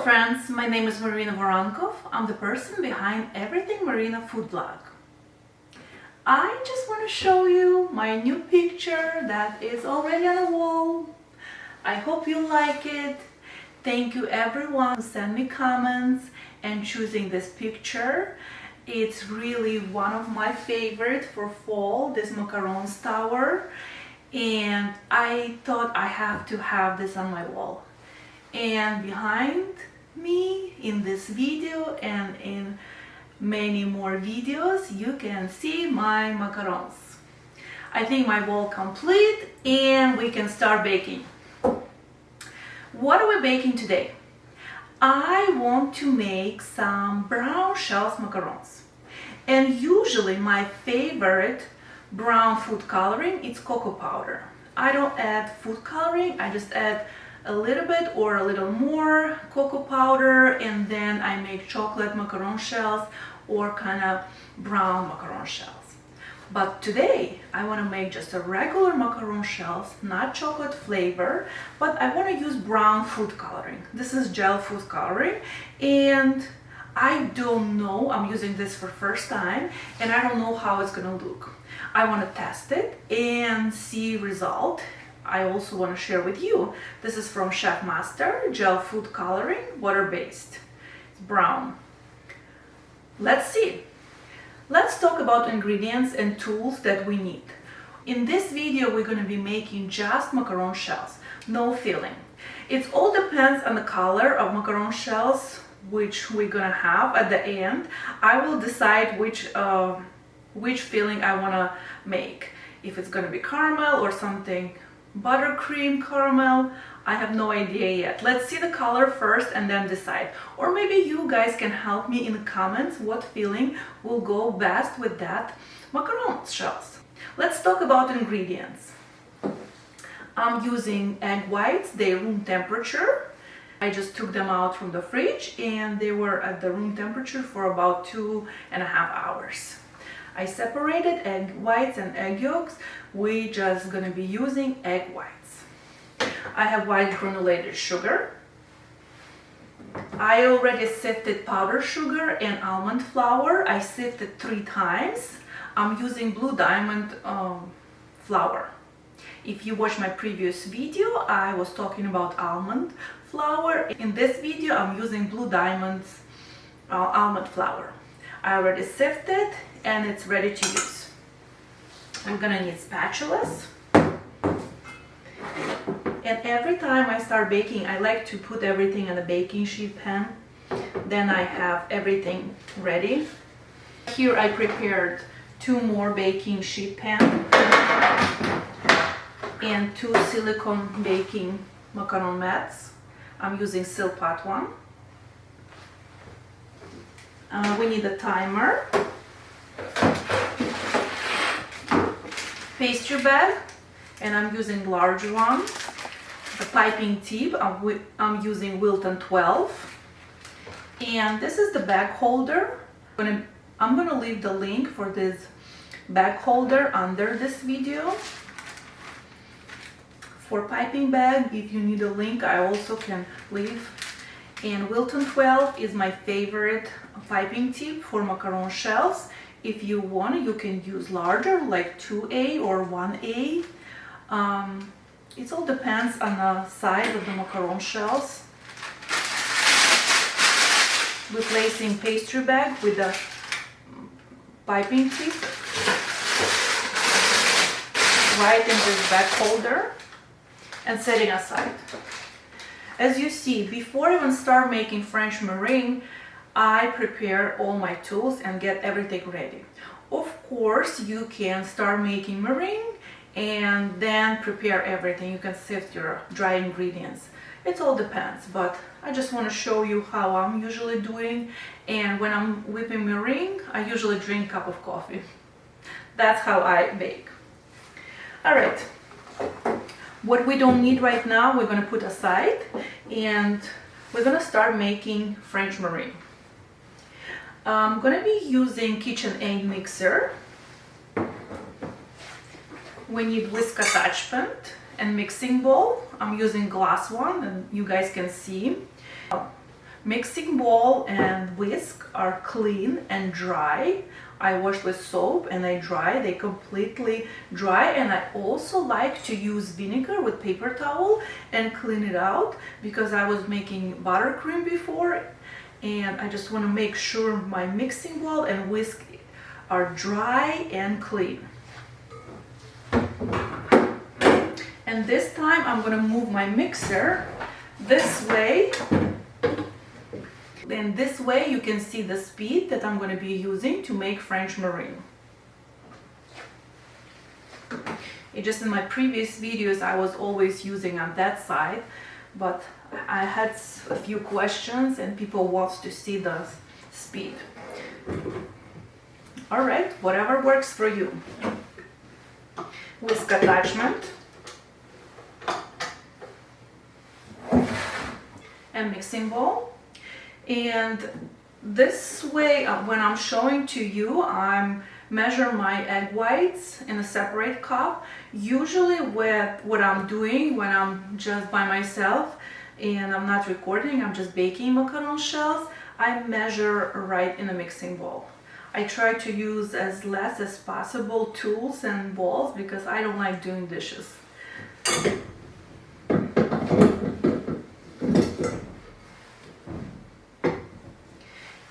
friends, my name is Marina Voronkov. I'm the person behind Everything Marina Food Blog. I just want to show you my new picture that is already on the wall. I hope you like it. Thank you everyone who sent me comments and choosing this picture. It's really one of my favorite for fall, this Macarons tower. And I thought I have to have this on my wall. And behind me in this video and in many more videos, you can see my macarons. I think my wall complete and we can start baking. What are we baking today? I want to make some brown shells macarons. And usually my favorite brown food coloring is cocoa powder. I don't add food coloring, I just add a little bit or a little more cocoa powder, and then I make chocolate macaron shells or kind of brown macaron shells. But today I want to make just a regular macaron shells, not chocolate flavor, but I want to use brown food coloring. This is gel food coloring, and I don't know, I'm using this for first time and I don't know how it's gonna look. I want to test it and see result. I also want to share with you. This is from Chef Master, gel food coloring, water-based. It's brown. Let's see. Let's talk about ingredients and tools that we need. In this video, we're going to be making just macaron shells, no filling. It all depends on the color of macaron shells, which we're going to have at the end. I will decide which filling I want to make. If it's going to be caramel or something buttercream caramel, I have no idea yet. Let's see the color first and then decide. Or maybe you guys can help me in the comments what filling will go best with that macaron shells. Let's talk about ingredients. I'm using egg whites, they're room temperature. I just took them out from the fridge and they were at the room temperature for about 2.5 hours. I separated egg whites and egg yolks. We're just gonna be using egg whites. I have white granulated sugar. I already sifted powdered sugar and almond flour. I sifted 3 times. I'm using Blue Diamond flour. If you watched my previous video, I was talking about almond flour. In this video, I'm using Blue Diamond's almond flour. I already sifted and it's ready to use. I'm gonna need spatulas. And every time I start baking, I like to put everything in a baking sheet pan. Then I have everything ready. Here I prepared 2 more baking sheet pans and 2 silicone baking macaron mats. I'm using Silpat one. We need a timer, pastry bag, and I'm using large one. The piping tip, I'm using Wilton 12. And this is the bag holder. I'm gonna leave the link for this bag holder under this video. For piping bag, if you need a link, I also can leave. And Wilton 12 is my favorite piping tip for macaron shells. If you want, you can use larger, like 2A or 1A. It all depends on the size of the macaron shells. Replacing pastry bag with the piping tip right in this bag holder and setting aside. As you see, before I even start making French meringue, I prepare all my tools and get everything ready. Of course, you can start making meringue and then prepare everything. You can sift your dry ingredients. It all depends, but I just want to show you how I'm usually doing. And when I'm whipping meringue, I usually drink a cup of coffee. That's how I bake. All right. What we don't need right now, we're going to put aside, and we're going to start making French meringue. I'm going to be using KitchenAid mixer. We need whisk attachment and mixing bowl. I'm using glass one and you guys can see. mixing bowl and whisk are clean and dry. I washed with soap and they dry, they completely dry. And I also like to use vinegar with paper towel and clean it out because I was making buttercream before, and I just want to make sure my mixing bowl and whisk are dry and clean. And this time I'm going to move my mixer this way. And this way you can see the speed that I'm going to be using to make French meringue. Just in my previous videos I was always using on that side, but I had a few questions and people want to see the speed. Alright, whatever works for you. Whisk attachment and mixing bowl. And this way, when I'm showing to you, I'm measure my egg whites in a separate cup. Usually with what I'm doing when I'm just by myself and I'm not recording, I'm just baking macaron shells, I measure right in a mixing bowl. I try to use as less as possible tools and bowls because I don't like doing dishes.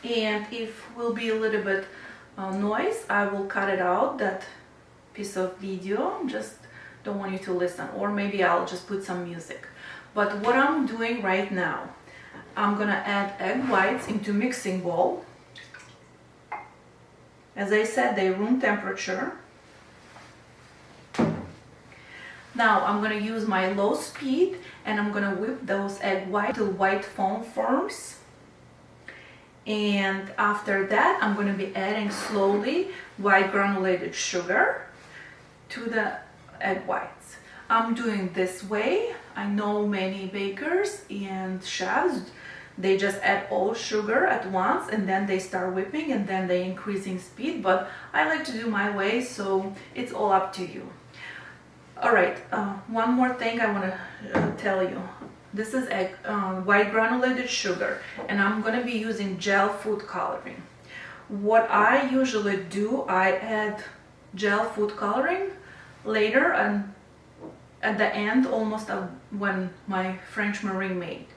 And if will be a little bit noise, I will cut it out, that piece of video. Just don't want you to listen, or maybe I'll just put some music. But what I'm doing right now, I'm gonna add egg whites into mixing bowl. As I said, they're room temperature. Now I'm gonna use my low speed and I'm gonna whip those egg whites till white foam forms. And after that, I'm going to be adding slowly white granulated sugar to the egg whites. I'm doing this way. I know many bakers and chefs, they just add all sugar at once and then they start whipping and then they increasing speed, but I like to do my way, so it's all up to you. Alright, one more thing I want to tell you. This is white granulated sugar, and I'm going to be using gel food coloring. What I usually do, I add gel food coloring later and at the end, almost when my French meringue made.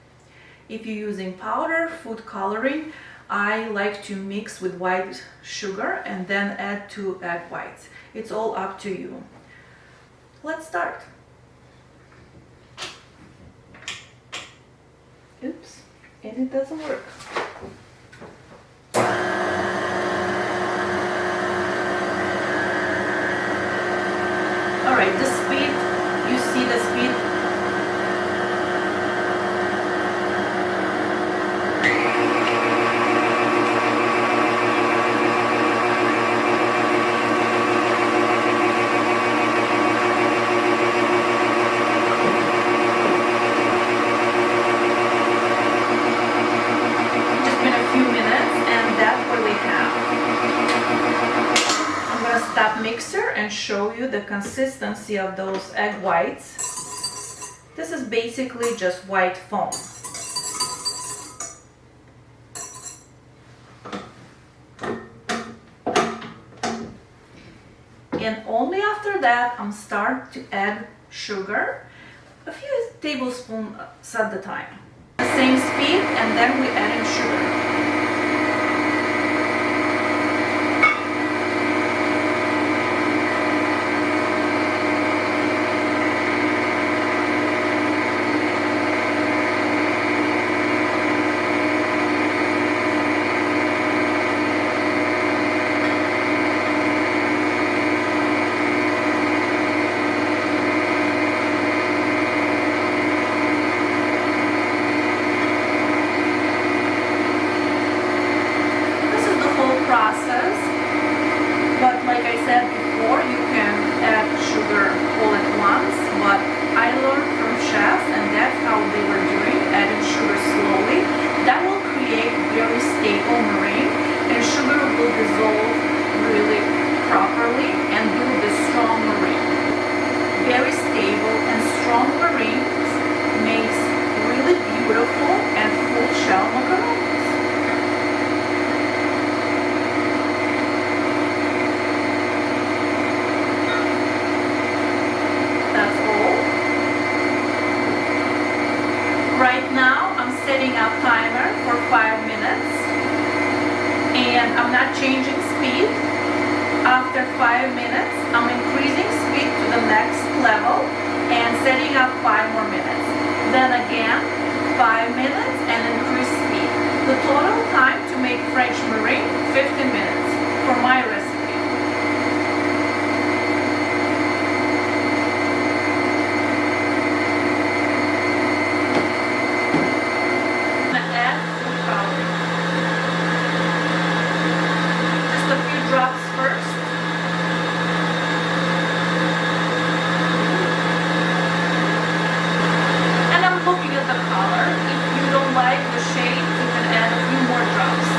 If you're using powder food coloring, I like to mix with white sugar and then add 2 egg whites. It's all up to you. Let's start. Oops, and it doesn't work. Alright, the speed, you see the speed? Stop mixer and show you the consistency of those egg whites. This is basically just white foam. And only after that I'm start to add sugar, a few tablespoons at the time. Same speed, and then we add in sugar. Right now I'm setting up timer for 5 minutes and I'm not changing speed. After 5 minutes I'm increasing speed to the next level and setting up 5 more minutes. Then again 5 minutes and increase speed. The total time to make French meringue 15 minutes for my recipe. Drops first. And I'm looking at the color. If you don't like the shade, you can add a few more drops.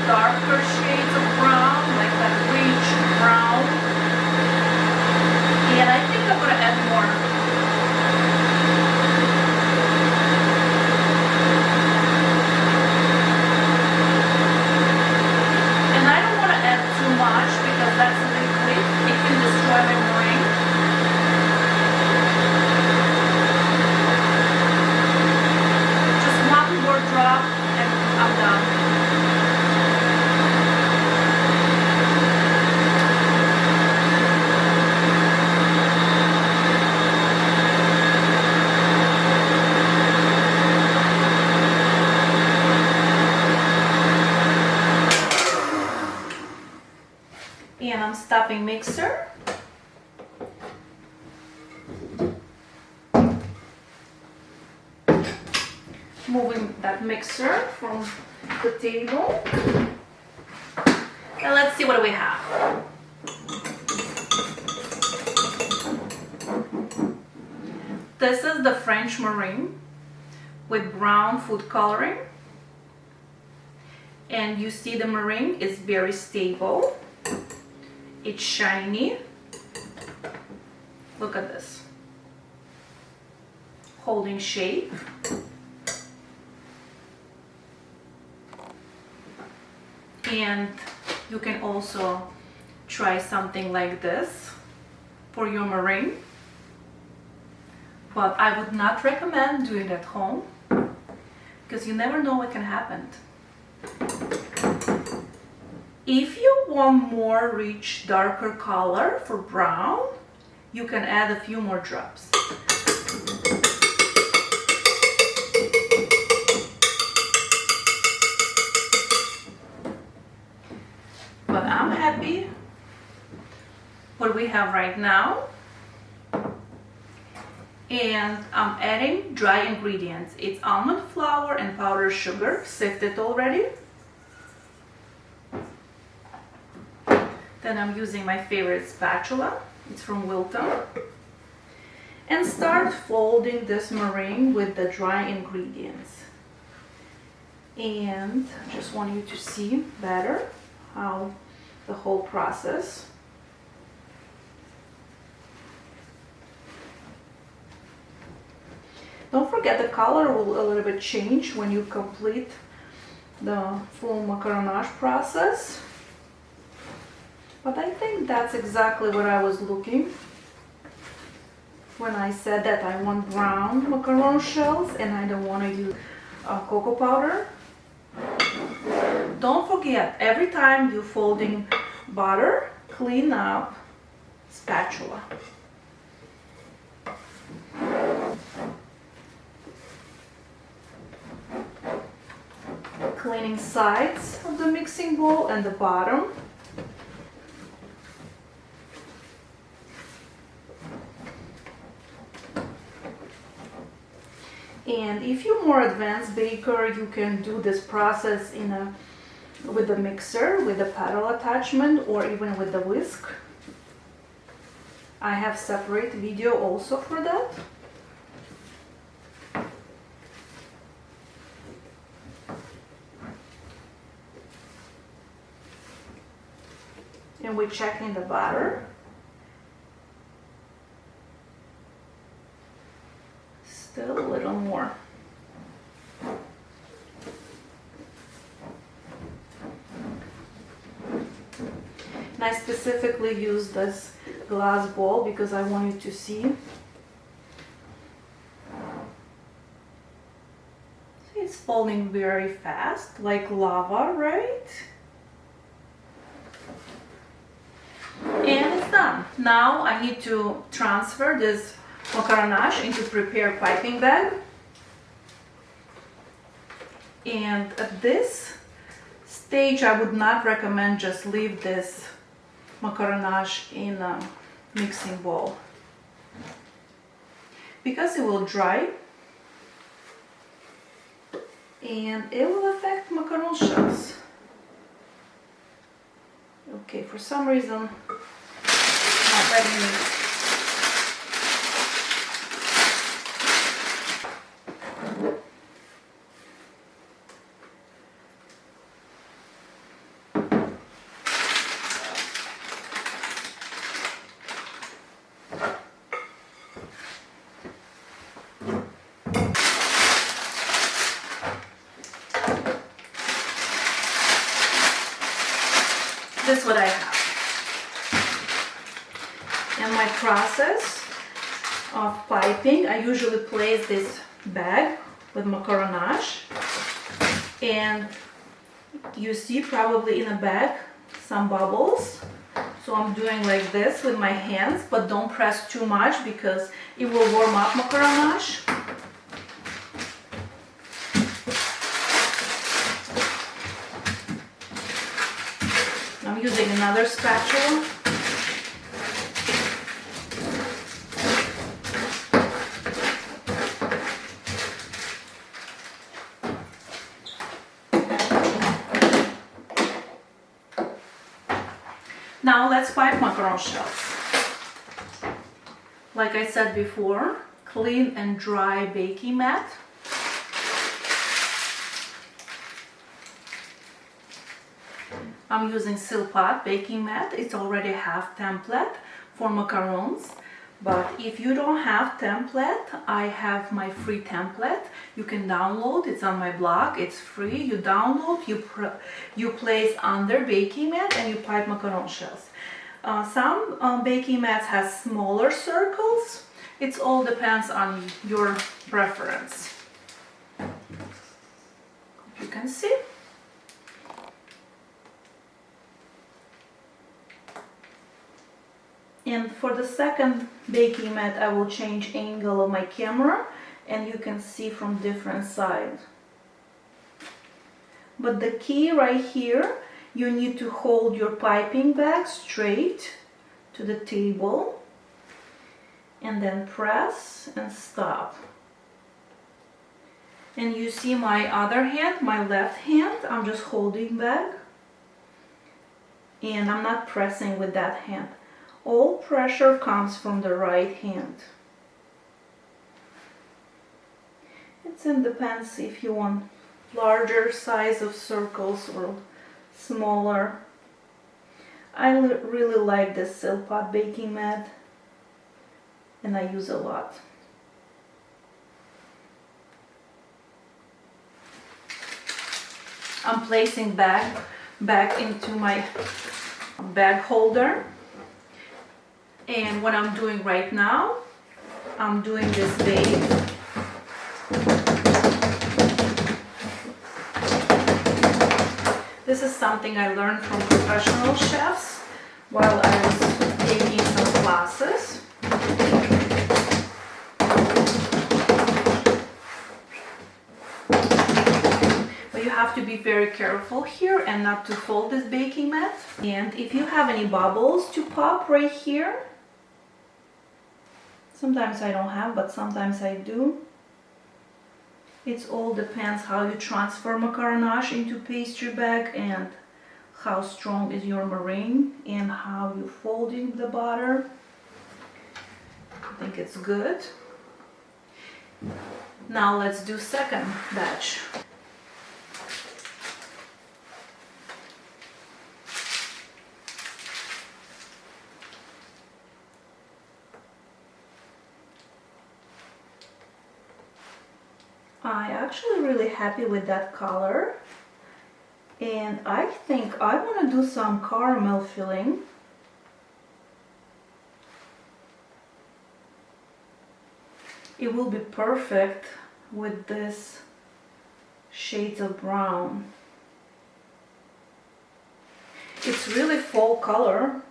Darker shades of brown, like that rich brown. And I think I'm going to add more. And I don't want to add too much because that's liquid. It can destroy my meringue. Just one more drop and I'm done. And I'm stopping mixer. Moving that mixer from the table. And let's see what we have. This is the French meringue with brown food coloring. And you see the meringue is very stable. It's shiny. Look at this. Holding shape. And you can also try something like this for your meringue. But I would not recommend doing it at home because you never know what can happen. If you want more rich, darker color for brown, you can add a few more drops. But I'm happy what we have right now. And I'm adding dry ingredients. It's almond flour and powdered sugar, sifted already. Then I'm using my favorite spatula, it's from Wilton. And start folding this meringue with the dry ingredients. And I just want you to see better how the whole process. Don't forget the color will a little bit change when you complete the full macaronage process. But I think that's exactly what I was looking when I said that I want brown macaron shells and I don't want to use cocoa powder. Don't forget, every time you're folding butter, clean up spatula. Cleaning sides of the mixing bowl and the bottom. And if you're more advanced baker, you can do this process with the mixer, with the paddle attachment, or even with the whisk. I have separate video also for that. And we're checking the butter. Still little more. And I specifically use this glass bowl because I want you to see. See, it's falling very fast, like lava, right? And it's done. Now I need to transfer this macaronage into prepared piping bag. And at this stage, I would not recommend just leave this macaronage in a mixing bowl because it will dry and it will affect macaron shells. Okay, for some reason, not letting me. This is what I have. And my process of piping, I usually place this bag with macaronage, and you see probably in a bag some bubbles. So I'm doing like this with my hands, but don't press too much because it will warm up macaronage. I'm using another spatula. Now let's pipe macaron shells. Like I said before, clean and dry baking mat. I'm using Silpat baking mat. It's already half template for macarons. But if you don't have template, I have my free template. You can download. It's on my blog. It's free. You download, you place under baking mat, and you pipe macaron shells. Some baking mats has smaller circles. It all depends on your preference. You can see. And for the second baking mat, I will change angle of my camera, and you can see from different sides. But the key right here, you need to hold your piping bag straight to the table and then press and stop. And you see my other hand, my left hand, I'm just holding back and I'm not pressing with that hand. All pressure comes from the right hand. It depends if you want larger size of circles or smaller. I really like this Silpat baking mat and I use a lot. I'm placing back into my bag holder. And what I'm doing right now, I'm doing this bake. This is something I learned from professional chefs while I was taking some classes. But you have to be very careful here and not to fold this baking mat. And if you have any bubbles to pop right here, sometimes I don't have, but sometimes I do. It all depends how you transfer macaronage into pastry bag and how strong is your meringue and how you folding the butter. I think it's good. Now let's do second batch. I'm actually really happy with that color, and I think I want to do some caramel filling. It will be perfect with this shades of brown. It's really fall color.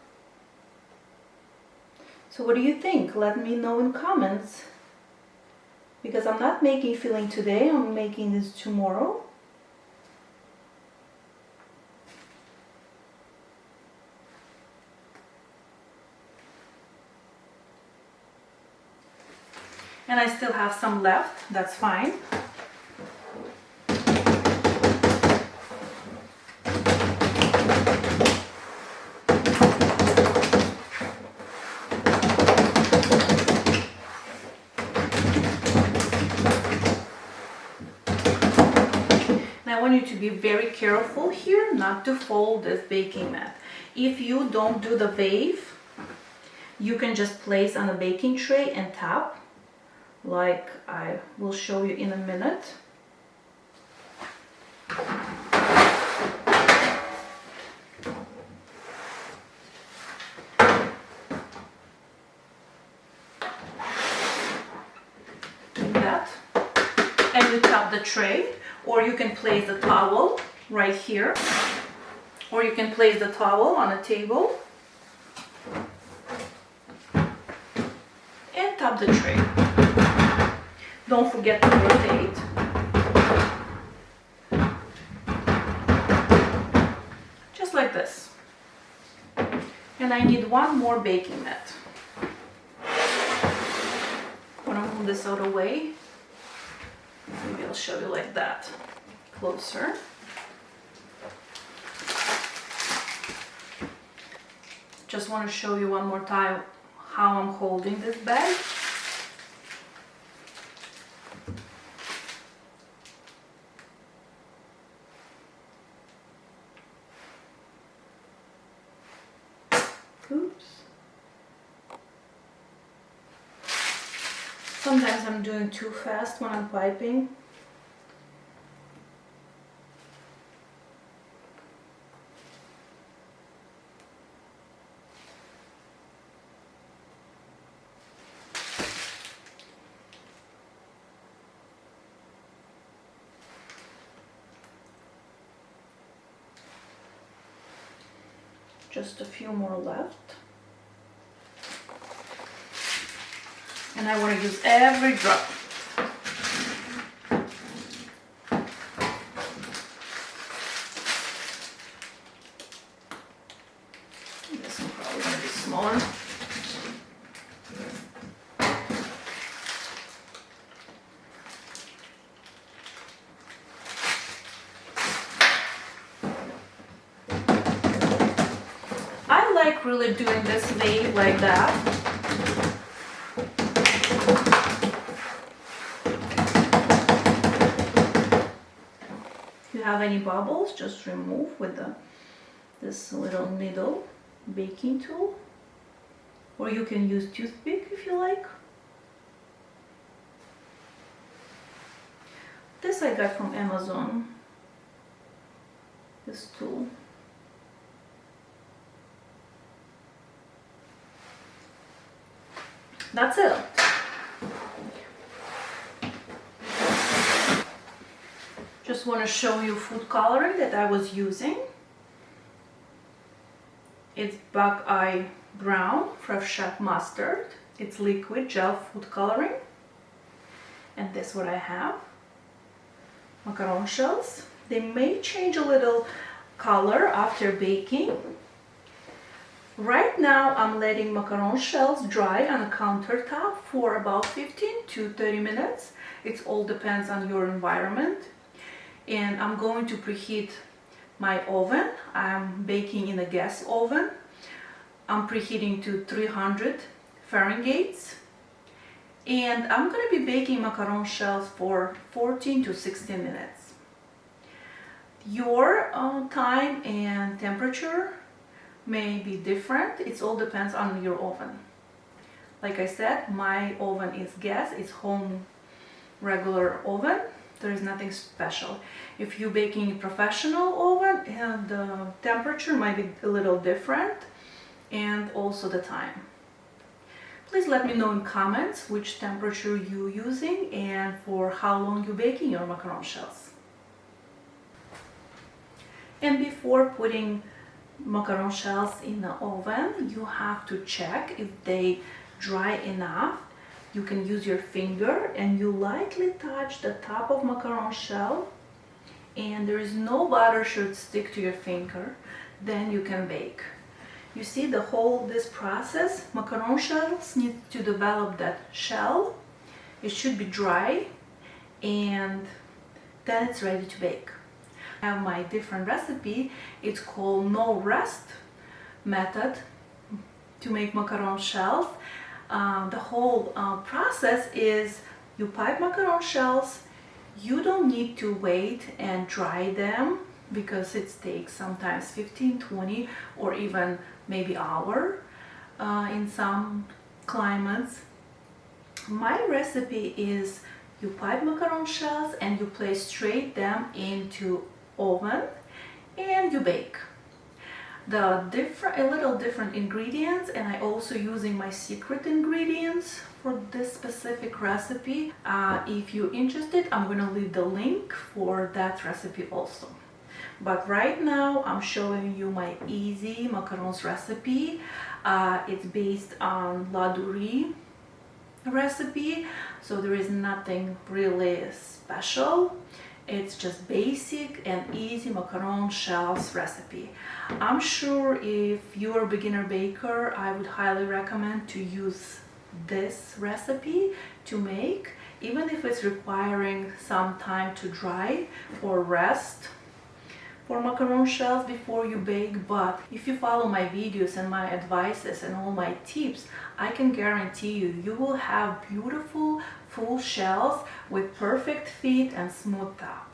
So what do you think? Let me know in comments. Because I'm not making filling today, I'm making this tomorrow. And I still have some left, that's fine. I want you to be very careful here not to fold this baking mat. If you don't do the wave, you can just place on a baking tray and tap, like I will show you in a minute. Like that. And you tap the tray. Or you can place the towel right here, or you can place the towel on a table and tap the tray. Don't forget to rotate. Just like this. And I need one more baking mat. I'm gonna move this out of the way. Maybe I'll show you like that, closer. Just want to show you one more time how I'm holding this bag. Oops. Sometimes I'm doing too fast when I'm piping. Just a few more left. And I want to use every drop. This one probably going to be smaller. I like really doing this wave like that. If you have any bubbles, just remove with this little needle baking tool, or you can use toothpick if you like. This I got from Amazon, this tool. That's it. Just want to show you food coloring that I was using. It's Buckeye Brown Fresh Chef Mustard. It's liquid gel food coloring. And this is what I have. Macaron shells. They may change a little color after baking. Right now I'm letting macaron shells dry on a countertop for about 15 to 30 minutes. It all depends on your environment. And I'm going to preheat my oven. I'm baking in a gas oven. I'm preheating to 300 Fahrenheit. And I'm going to be baking macaron shells for 14 to 16 minutes. Your time and temperature may be different. It all depends on your oven. Like I said, my oven is gas. It's home regular oven. There is nothing special. If you're baking in a professional oven, the temperature might be a little different, and also the time. Please let me know in comments which temperature you're using and for how long you're baking your macaron shells. And before putting macaron shells in the oven, you have to check if they dry enough. You can use your finger and you lightly touch the top of macaron shell, and there is no butter should stick to your finger, then you can bake. You see this process, macaron shells need to develop that shell. It should be dry, and then it's ready to bake. I have my different recipe. It's called no rest method to make macaron shells. The whole process is you pipe macaron shells. You don't need to wait and dry them because it takes sometimes 15, 20 or even maybe hour in some climates. My recipe is you pipe macaron shells and you place straight them into oven and you bake. A little different ingredients, and I also using my secret ingredients for this specific recipe. If you're interested, I'm gonna leave the link for that recipe also. But right now I'm showing you my easy macarons recipe. It's based on ladourie recipe, so there is nothing really special. It's just basic and easy macaron shells recipe. I'm sure if you're a beginner baker, I would highly recommend to use this recipe to make, even if it's requiring some time to dry or rest for macaron shells before you bake. But if you follow my videos and my advices and all my tips, I can guarantee you will have beautiful full shells with perfect fit and smooth top.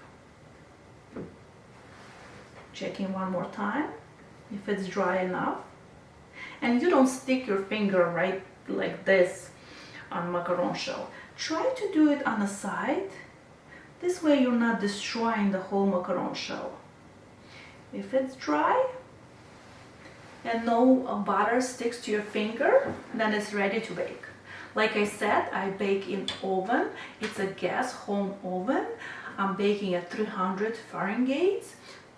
Checking one more time if it's dry enough. And you don't stick your finger right like this on macaron shell. Try to do it on the side. This way you're not destroying the whole macaron shell. If it's dry and no butter sticks to your finger, then it's ready to bake. Like I said, I bake in oven. It's a gas home oven. I'm baking at 300 Fahrenheit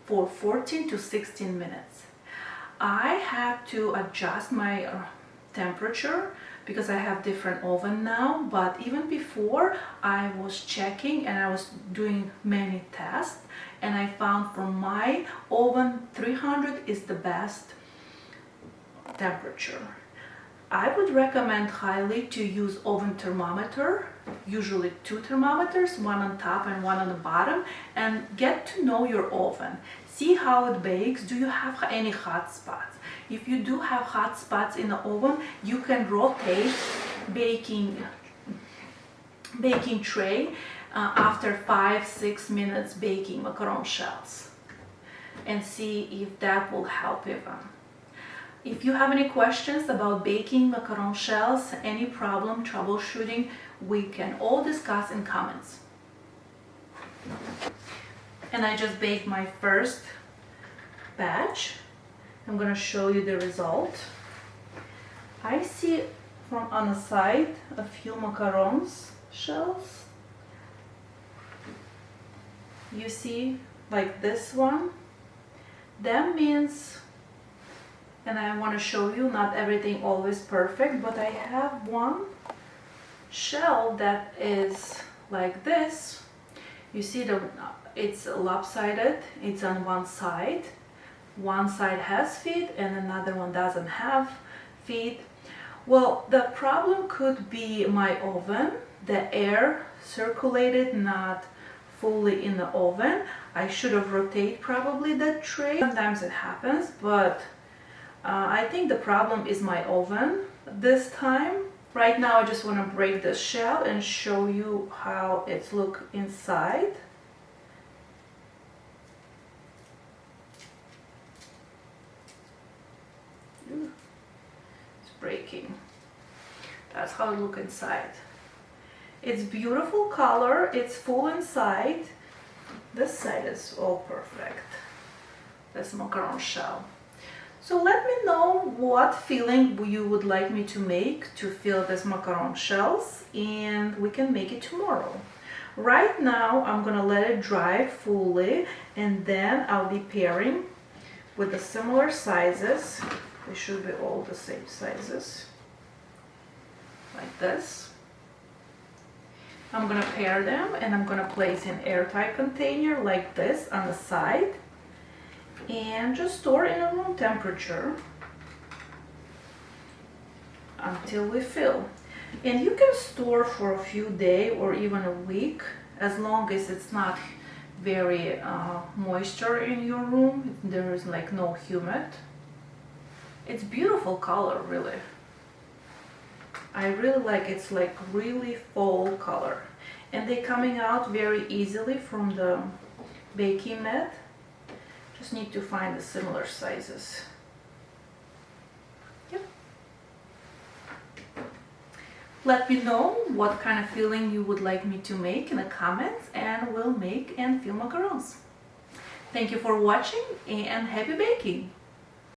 for 14 to 16 minutes. I have to adjust my temperature because I have different oven now, but even before I was checking and I was doing many tests, and I found for my oven 300 is the best temperature. I would recommend highly to use oven thermometer, usually 2 thermometers, one on top and one on the bottom, and get to know your oven. See how it bakes. Do you have any hot spots? If you do have hot spots in the oven, you can rotate baking tray after 5-6 minutes baking macaron shells, and see if that will help even. If you have any questions about baking macaron shells, any problem troubleshooting, we can all discuss in comments. And I just baked my first batch. I'm gonna show you the result. I see from on the side a few macarons shells. You see, like this one. That means, and I want to show you, not everything always perfect, but I have one shell that is like this. You see it's lopsided, it's on one side. One side has feet and another one doesn't have feet. Well, the problem could be my oven. The air circulated not fully in the oven. I should have rotated probably that tray. Sometimes it happens, but I think the problem is my oven this time. Right now I just want to break the shell and show you how it looks inside. It's breaking. That's how it looks inside. It's beautiful color, it's full inside. This side is all perfect. This macaron shell. So let me know what filling you would like me to make to fill this macaron shells, and we can make it tomorrow. Right now I'm gonna let it dry fully, and then I'll be pairing with the similar sizes. They should be all the same sizes, like this. I'm gonna pair them, and I'm gonna place in airtight container like this on the side, and just store in a room temperature until we fill. And you can store for a few days or even a week, as long as it's not very moisture in your room. There is like no humid. It's beautiful color, really. I really like it's like really fall color, and they're coming out very easily from the baking mat. Just need to find the similar sizes. Yep. Let me know what kind of filling you would like me to make in the comments, and we'll make and fill macarons. Thank you for watching, and happy baking!